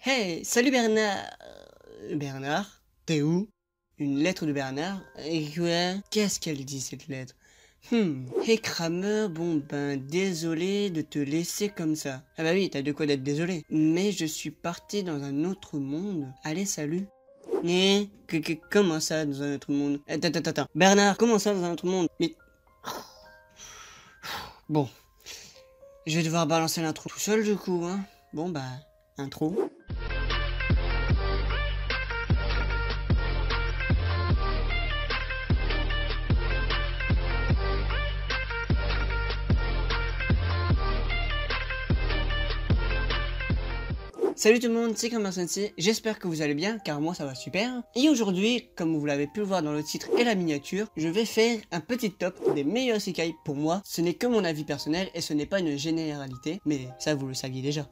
Hey, salut Bernard. Bernard, t'es où? Une lettre de Bernard? Et quoi? Qu'est-ce qu'elle dit cette lettre? Hey Kramer, bon ben désolé de te laisser comme ça. Ah bah oui, t'as de quoi d'être désolé. Mais je suis parti dans un autre monde. Allez, salut. Comment ça dans un autre monde? Attends. Bernard, comment ça dans un autre monde? Mais... Bon. Je vais devoir balancer l'intro tout seul du coup, hein. Bon bah, intro. Salut tout le monde, c'est Kramer Sensei, j'espère que vous allez bien car moi ça va super. Et aujourd'hui, comme vous l'avez pu le voir dans le titre et la miniature, je vais faire un petit top des meilleurs isekai pour moi. Ce n'est que mon avis personnel et ce n'est pas une généralité, mais ça vous le saviez déjà.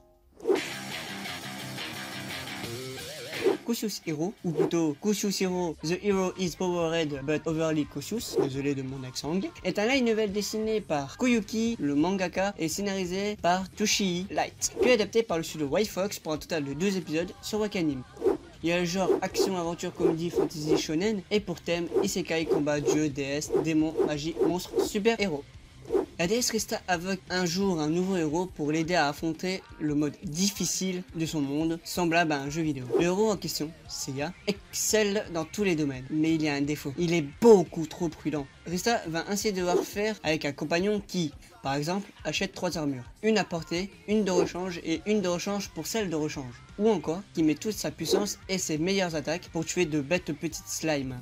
Cautious Hero, ou plutôt Cautious Hero, The Hero is Powered but Overly Cautious, désolé de mon accent anglais, est un light novel dessiné par Koyuki, le mangaka, et scénarisé par Toshii Light, puis adapté par le studio White Fox pour un total de 2 épisodes sur Wakanim. Il y a le genre action, aventure, comédie, fantasy, shonen, et pour thème, isekai, combat, dieu, déesse, démon, magie, monstre, super héros. La déesse Rista invoque un jour un nouveau héros pour l'aider à affronter le mode difficile de son monde, semblable à un jeu vidéo. Le héros en question, Seiya, excelle dans tous les domaines, mais il y a un défaut. Il est beaucoup trop prudent. Rista va ainsi devoir faire avec un compagnon qui, par exemple, achète 3 armures. Une à portée, une de rechange et une de rechange pour celle de rechange. Ou encore, qui met toute sa puissance et ses meilleures attaques pour tuer de bêtes petites slimes.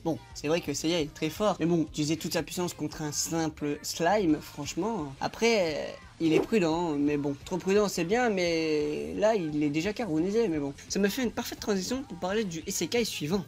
Bon, c'est vrai que Seiya est très fort, mais bon, utiliser toute sa puissance contre un simple slime, franchement... Après, il est prudent, mais bon, trop prudent c'est bien, mais là, il est déjà carbonisé, mais bon. Ça me fait une parfaite transition pour parler du isekai suivant.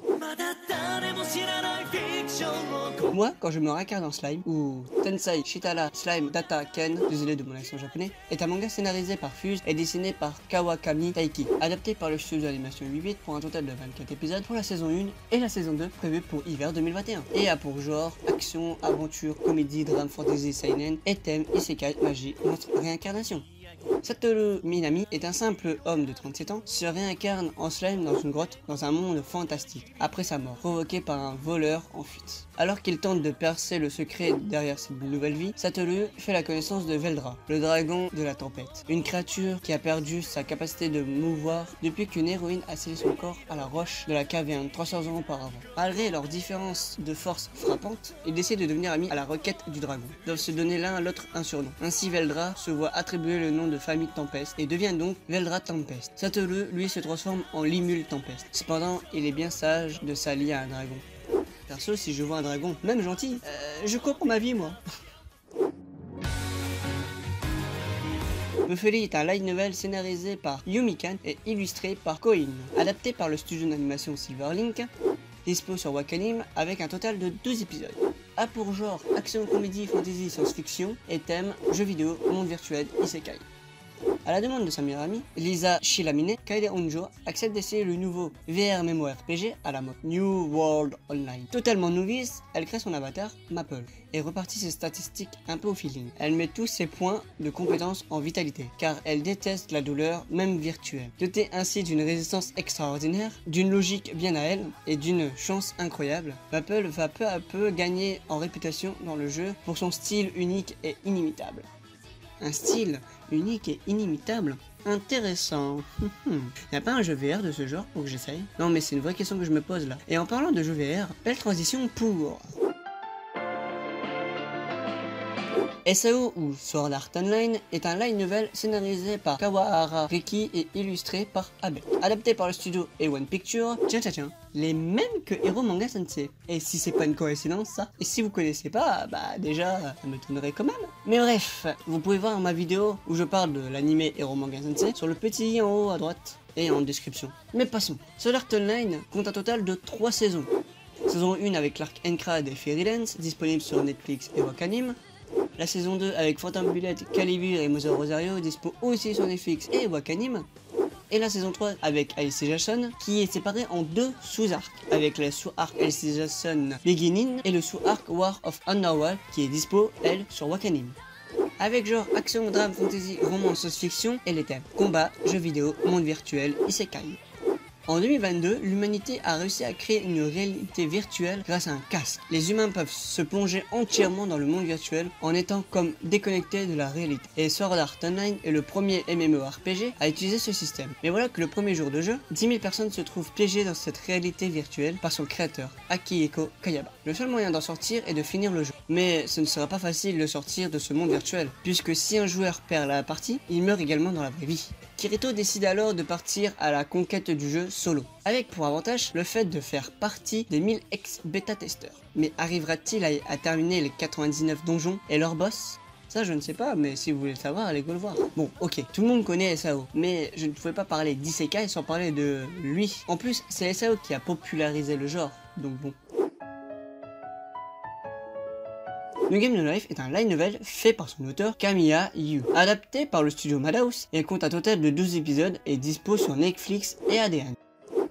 Moi, quand je me réincarne en slime, ou Tensei Shitara Slime Data Ken, désolé de mon accent japonais, est un manga scénarisé par Fuse et dessiné par Kawakami Taiki, adapté par le studio d'animation 8-bit pour un total de 24 épisodes pour la saison 1 et la saison 2 prévue pour hiver 2021. Et a pour genre action, aventure, comédie, drame, fantasy, seinen et thème isekai, magie, monstre, réincarnation. Satoru Minami est un simple homme de 37 ans, se réincarne en slime dans une grotte dans un monde fantastique, après sa mort, provoquée par un voleur en fuite. Alors qu'il tente de percer le secret derrière cette nouvelle vie, Satoru fait la connaissance de Veldra, le dragon de la tempête, une créature qui a perdu sa capacité de mouvoir depuis qu'une héroïne a scellé son corps à la roche de la caverne 300 ans auparavant. Malgré leur différence de force frappante, ils décident de devenir amis à la requête du dragon. Ils doivent se donner l'un à l'autre un surnom. Ainsi Veldra se voit attribuer le nom de famille Tempest et devient donc Veldra Tempest. Satoru, lui, se transforme en Limule Tempest. Cependant, il est bien sage de s'allier à un dragon. Perso, si je vois un dragon, même gentil, je cours pour ma vie, moi. Buffeli est un light novel scénarisé par Yumikan et illustré par Koin, adapté par le studio d'animation Silverlink, dispo sur Wakanim avec un total de 12 épisodes. A pour genre action, comédie, fantasy, science-fiction et thème jeux vidéo, monde virtuel, isekai. À la demande de sa meilleure amie, Lisa Shilamine, Kaede Onjo accepte d'essayer le nouveau VR MMORPG à la mode New World Online. Totalement novice, elle crée son avatar, Maple, et repartit ses statistiques un peu au feeling. Elle met tous ses points de compétence en vitalité, car elle déteste la douleur, même virtuelle. Dotée ainsi d'une résistance extraordinaire, d'une logique bien à elle, et d'une chance incroyable, Maple va peu à peu gagner en réputation dans le jeu pour son style unique et inimitable. Un style unique et inimitable. Intéressant. Y'a pas un jeu VR de ce genre pour que j'essaye? Non mais c'est une vraie question que je me pose là. Et en parlant de jeu VR, belle transition pour... SAO ou Sword Art Online est un light novel scénarisé par Kawahara Riki et illustré par Abe. Adapté par le studio A1 Pictures, tiens, les mêmes que Hero Manga Sensei. Et si c'est pas une coïncidence ça? Et si vous connaissez pas, bah déjà, ça m'étonnerait quand même. Mais bref, vous pouvez voir ma vidéo où je parle de l'anime Hero Manga Sensei sur le petit i en haut à droite et en description. Mais passons. Sword Art Online compte un total de 3 saisons. Saison 1 avec l'arc Encrad et Fairylands, disponible sur Netflix et Wakanim. La saison 2 avec Phantom Bullet, Calibur et Mother Rosario, dispo aussi sur Netflix et Wakanim. Et la saison 3 avec Alice Jason, qui est séparée en 2 sous-arcs, avec le sous-arc Alice Jason Beginning et le sous-arc War of Underworld, qui est dispo, elle, sur Wakanim. avec genre action, drame, fantasy, roman, science-fiction et les thèmes combat, jeux vidéo, monde virtuel, isekai. En 2022, l'humanité a réussi à créer une réalité virtuelle grâce à un casque. Les humains peuvent se plonger entièrement dans le monde virtuel en étant comme déconnectés de la réalité. Et Sword Art Online est le premier MMORPG à utiliser ce système. Mais voilà que le premier jour de jeu, 10 000 personnes se trouvent piégées dans cette réalité virtuelle par son créateur, Akihiko Kayaba. Le seul moyen d'en sortir est de finir le jeu. Mais ce ne sera pas facile de sortir de ce monde virtuel, puisque si un joueur perd la partie, il meurt également dans la vraie vie. Kirito décide alors de partir à la conquête du jeu solo, avec pour avantage le fait de faire partie des 1000 ex-bêta-testeurs. Mais arrivera-t-il à terminer les 99 donjons et leurs boss? Ça je ne sais pas, mais si vous voulez le savoir, allez go le voir. Bon, ok, tout le monde connaît SAO, mais je ne pouvais pas parler d'Isekai sans parler de lui. En plus, c'est SAO qui a popularisé le genre, donc bon. New Game No Life est un light novel fait par son auteur Kamiya Yu, adapté par le studio Madhouse et compte un total de 12 épisodes et dispo sur Netflix et ADN.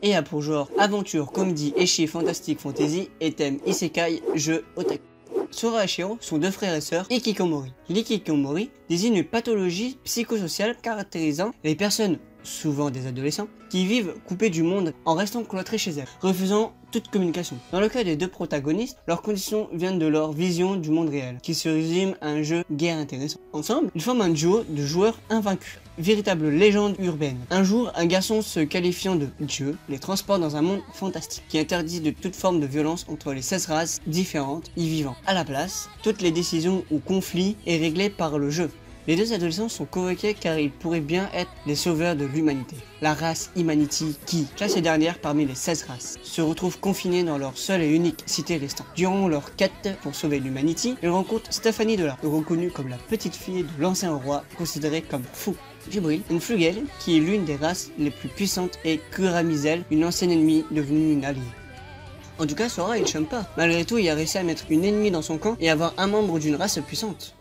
Et a pour genre aventure, comédie, ecchi, fantastique, fantasy et thème isekai, jeu, otaku. Sora et Shiro sont deux frères et sœurs Ikikomori. L'ikikomori désigne une pathologie psychosociale caractérisant les personnes, souvent des adolescents, qui vivent coupés du monde en restant cloîtrés chez elles, refusant toute communication. Dans le cas des deux protagonistes, leurs conditions viennent de leur vision du monde réel, qui se résume à un jeu guère intéressant. Ensemble, ils forment un duo de joueurs invaincus, véritable légende urbaine. Un jour, un garçon se qualifiant de Dieu les transporte dans un monde fantastique, qui interdit de toute forme de violence entre les 16 races différentes y vivant. À la place, toutes les décisions ou conflits est réglé par le jeu. Les deux adolescents sont convoqués car ils pourraient bien être les sauveurs de l'humanité. La race Humanity qui, classée dernière parmi les 16 races, se retrouve confinée dans leur seule et unique cité restante. Durant leur quête pour sauver l'Humanity, ils rencontrent Stephanie Dola, reconnue comme la petite fille de l'ancien roi, considérée comme fou. Jibril, une Flugel, qui est l'une des races les plus puissantes, et Kuramizel, une ancienne ennemie devenue une alliée. En tout cas, Sora il chôme pas. Malgré tout, il a réussi à mettre une ennemie dans son camp et avoir un membre d'une race puissante.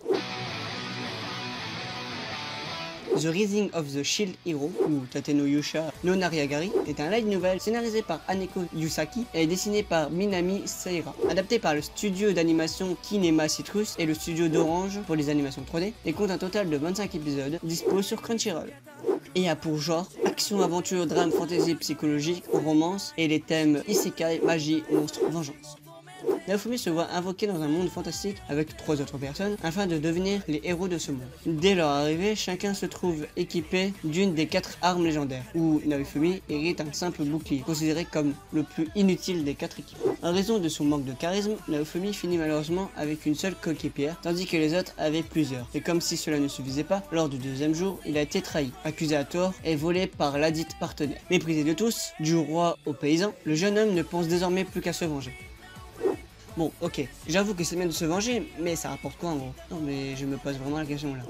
The Rising of the Shield Hero, ou Tate no Yusha no Nariagari, est un light novel scénarisé par Haneko Yusaki et dessiné par Minami Seira, adapté par le studio d'animation Kinema Citrus et le studio d'Orange pour les animations 3D, et compte un total de 25 épisodes, dispo sur Crunchyroll. Et a pour genre action, aventure, drame, fantasy, psychologique, romance et les thèmes isekai, magie, monstre, vengeance. Naofumi se voit invoqué dans un monde fantastique avec 3 autres personnes afin de devenir les héros de ce monde. Dès leur arrivée, chacun se trouve équipé d'une des 4 armes légendaires, où Naofumi hérite un simple bouclier, considéré comme le plus inutile des 4 équipes. En raison de son manque de charisme, Naofumi finit malheureusement avec une seule coéquipière, tandis que les autres avaient plusieurs. Et comme si cela ne suffisait pas, lors du 2e jour, il a été trahi, accusé à tort et volé par ladite partenaire. Méprisé de tous, du roi aux paysans, le jeune homme ne pense désormais plus qu'à se venger. Bon, ok, j'avoue que c'est bien de se venger, mais ça rapporte quoi en gros? Non mais je me pose vraiment la question là.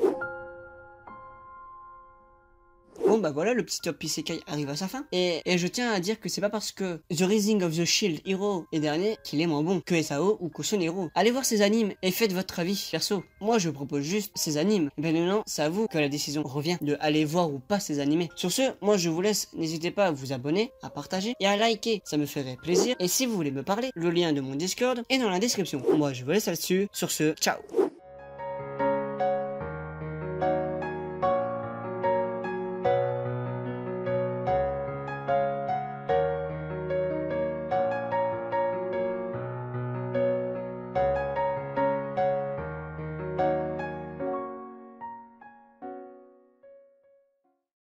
Bon bah voilà, le petit top isekai arrive à sa fin. Et je tiens à dire que c'est pas parce que The Rising of the Shield Hero est dernier qu'il est moins bon que SAO ou Kusun Hero. Allez voir ces animes et faites votre avis perso. Moi je propose juste ces animes. Mais maintenant c'est à vous que la décision revient de aller voir ou pas ces animés. Sur ce, moi je vous laisse, n'hésitez pas à vous abonner, à partager et à liker, ça me ferait plaisir. Et si vous voulez me parler, le lien de mon Discord est dans la description. Moi je vous laisse là-dessus. Sur ce, ciao.